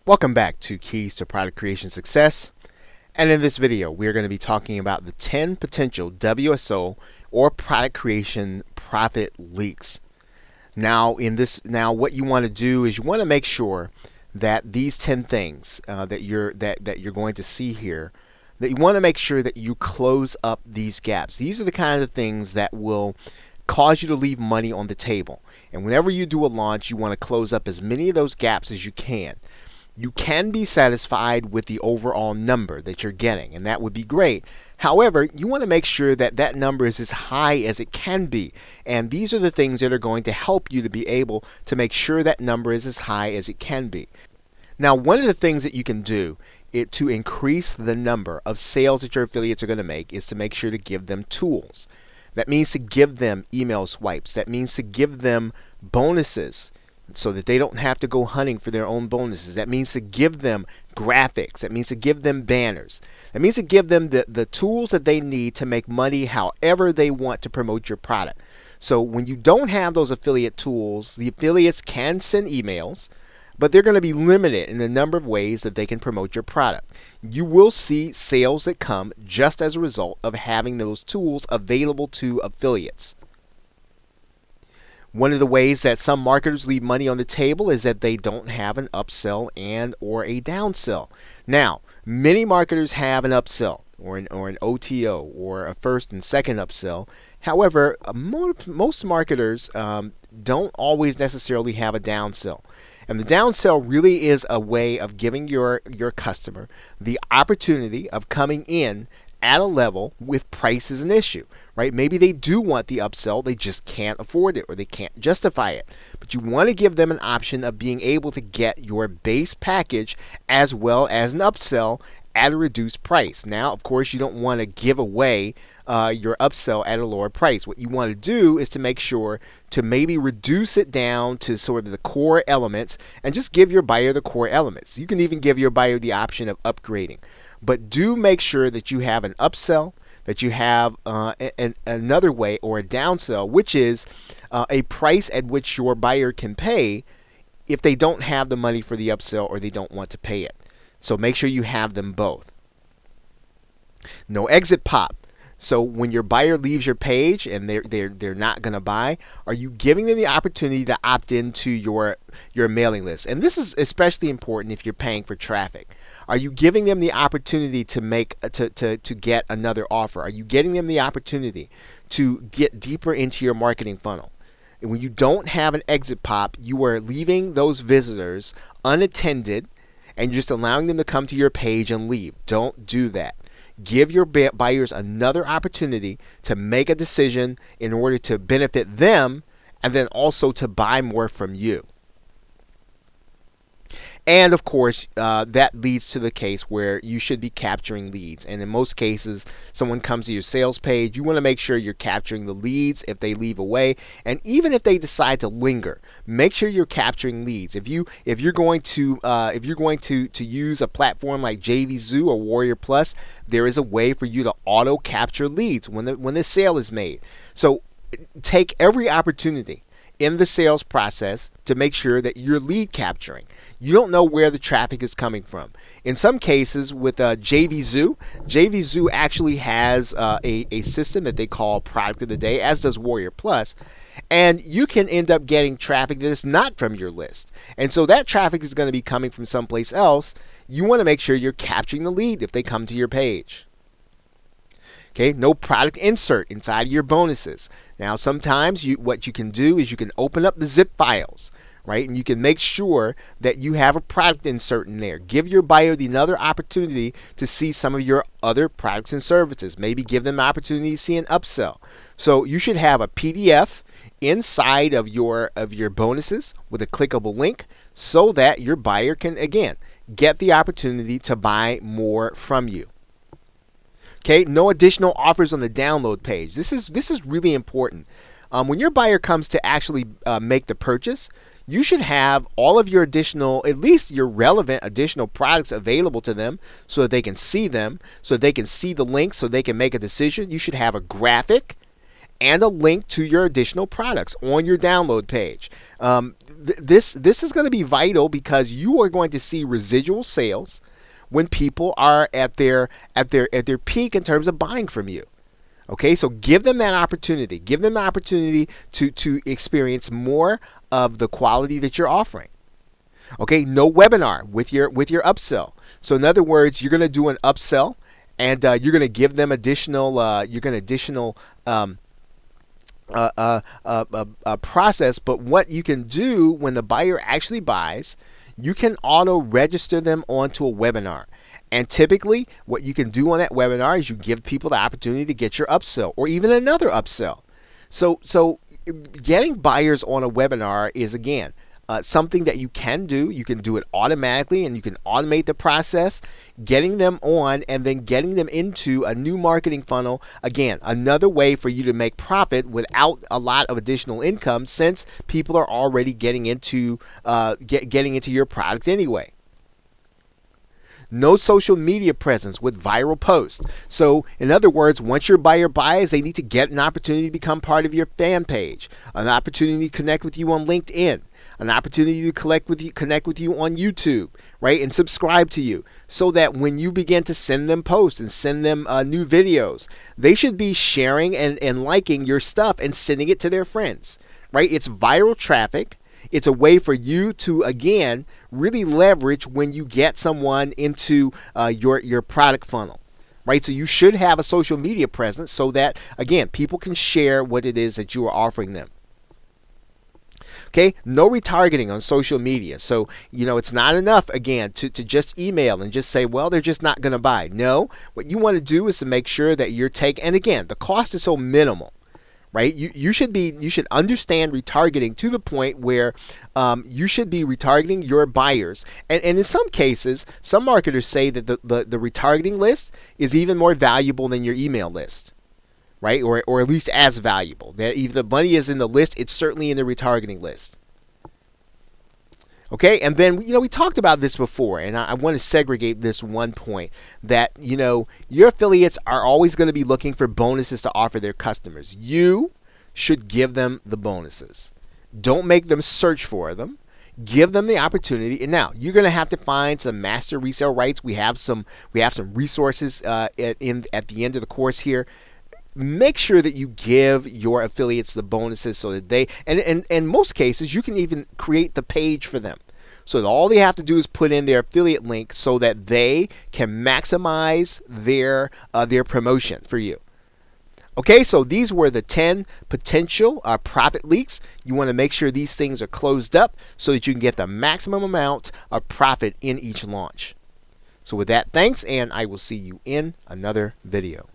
Welcome back to Keys to Product Creation Success. And in this video, we're going to be talking about the 10 potential WSO or product creation profit leaks. Now, what you want to do is you want to make sure that these 10 things that you're going to see here, that you want to make sure that you close up these gaps. These are the kind of things that will cause you to leave money on the table. And whenever you do a launch, you want to close up as many of those gaps as you can. You can be satisfied with the overall number that you're getting, and that would be great. However, you want to make sure that that number is as high as it can be. And these are the things that are going to help you to be able to make sure that number is as high as it can be. Now, one of the things that you can do to increase the number of sales that your affiliates are going to make is to make sure to give them tools. That means to give them email swipes. That means to give them bonuses, so that they don't have to go hunting for their own bonuses. That means to give them graphics. That means to give them banners. That means to give them the tools that they need to make money however they want to promote your product. So when you don't have those affiliate tools, the affiliates can send emails, but they're going to be limited in the number of ways that they can promote your product. You will see sales that come just as a result of having those tools available to affiliates. One of the ways that some marketers leave money on the table is that they don't have an upsell and or a downsell. Now, many marketers have an upsell or an OTO or a first and second upsell. However, most marketers don't always necessarily have a downsell. And the downsell really is a way of giving your customer the opportunity of coming in at a level with price is an issue, right? Maybe they do want the upsell, they just can't afford it or they can't justify it. But you want to give them an option of being able to get your base package as well as an upsell at a reduced price. Now, of course, you don't want to give away your upsell at a lower price. What you want to do is to make sure to maybe reduce it down to sort of the core elements and just give your buyer the core elements. You can even give your buyer the option of upgrading. But do make sure that you have an upsell, that you have another way or a downsell, which is a price at which your buyer can pay if they don't have the money for the upsell or they don't want to pay it. So make sure you have them both. No exit pop. So when your buyer leaves your page and they're not going to buy, are you giving them the opportunity to opt into your mailing list? And this is especially important if you're paying for traffic. Are you giving them the opportunity to get another offer? Are you getting them the opportunity to get deeper into your marketing funnel? And when you don't have an exit pop, you are leaving those visitors unattended and just allowing them to come to your page and leave. Don't do that. Give your buyers another opportunity to make a decision in order to benefit them and then also to buy more from you. And of course, that leads to the case where you should be capturing leads. And in most cases, someone comes to your sales page, you want to make sure you're capturing the leads if they leave away. And even if they decide to linger, make sure you're capturing leads. If you're going to use a platform like JVZoo or Warrior Plus, there is a way for you to auto capture leads when the sale is made. So take every opportunity in the sales process to make sure that you're lead capturing. You don't know where the traffic is coming from. In some cases with JVZoo actually has a system that they call Product of the Day, as does Warrior Plus. And you can end up getting traffic that is not from your list. And so that traffic is going to be coming from someplace else. You want to make sure you're capturing the lead if they come to your page. Okay, no product insert inside of your bonuses. Now, sometimes what you can do is you can open up the zip files, right? And you can make sure that you have a product insert in there. Give your buyer another opportunity to see some of your other products and services. Maybe give them an opportunity to see an upsell. So you should have a PDF inside of your bonuses with a clickable link so that your buyer can, again, get the opportunity to buy more from you. Okay, no additional offers on the download page. This is really important. When your buyer comes to actually make the purchase, you should have all of your additional, at least your relevant additional products available to them so that they can see them, so they can see the link, so they can make a decision. You should have a graphic and a link to your additional products on your download page. This is going to be vital because you are going to see residual sales when people are at their peak in terms of buying from you. Okay, so give them that opportunity. Give them the opportunity to experience more of the quality that you're offering. Okay, no webinar with your upsell. So in other words, you're going to do an upsell, and you're going to give them additional process. But what you can do when the buyer actually buys, you can auto register them onto a webinar. And typically, what you can do on that webinar is you give people the opportunity to get your upsell or even another upsell. So getting buyers on a webinar is, again, something that you can do. You can do it automatically, and you can automate the process, getting them on and then getting them into a new marketing funnel. Again, another way for you to make profit without a lot of additional income, since people are already getting into your product anyway. No social media presence with viral posts. So in other words, once your buyer buys, they need to get an opportunity to become part of your fan page, an opportunity to connect with you on LinkedIn, an opportunity to connect with you on YouTube, right? And subscribe to you, so that when you begin to send them posts and send them new videos, they should be sharing and liking your stuff and sending it to their friends, right? It's viral traffic. It's a way for you to, again, really leverage when you get someone into your product funnel, right? So you should have a social media presence so that, again, people can share what it is that you are offering them. Okay, no retargeting on social media. So, it's not enough, again, to just email and just say, well, they're just not going to buy. No, what you want to do is to make sure that you're taking, and again, the cost is so minimal. Right, you should understand retargeting to the point where you should be retargeting your buyers, and in some cases, some marketers say that the retargeting list is even more valuable than your email list, right, or at least as valuable. That if the money is in the list, it's certainly in the retargeting list. Okay, and then we talked about this before, and I want to segregate this one point that your affiliates are always going to be looking for bonuses to offer their customers. You should give them the bonuses. Don't make them search for them. Give them the opportunity. And now you're going to have to find some master resale rights. We have some resources at the end of the course here. Make sure that you give your affiliates the bonuses so that they, and in most cases, you can even create the page for them. So that all they have to do is put in their affiliate link so that they can maximize their promotion for you. Okay, so these were the 10 potential profit leaks. You want to make sure these things are closed up so that you can get the maximum amount of profit in each launch. So with that, thanks, and I will see you in another video.